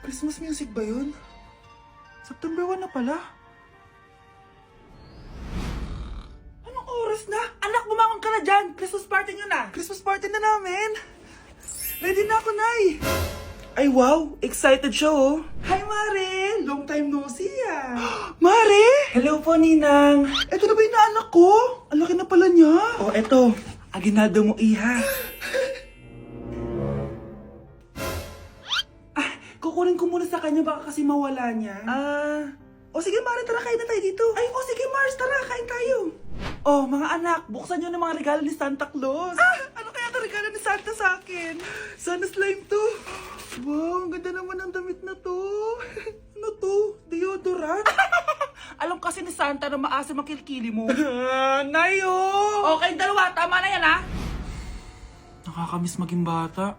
Christmas music ba yun? September 1 na pala. Anong oras na? Anak, bumangon ka na dyan! Christmas party nyo na! Christmas party na namin! Ready na ako, Nay! Ay wow! Excited siya oh! Hi, Mare! Long time no see ah! Mare! Hello po, Ninang! Eto na ba yung naanak ko? Ang laki na pala niya! Oh, eto. Aginado mo, iha. Kukunin ko muna sa kanya baka kasi mawala niya. O sige Mare, tara kain na tayo dito. Ay, o sige Mars, tara kain tayo. Oh, mga anak, buksan nyo ng mga regalo ni Santa Claus. Ano kaya ang regalo ni Santa sa akin? Sana slime to. Wow, ang ganda naman ng damit na to. Ano to? Deodorant? Alam kasi ni Santa na maasim ang kilikili mo. Nayo! Okay, dalawa, tama na yan ha. Nakakamiss maging bata.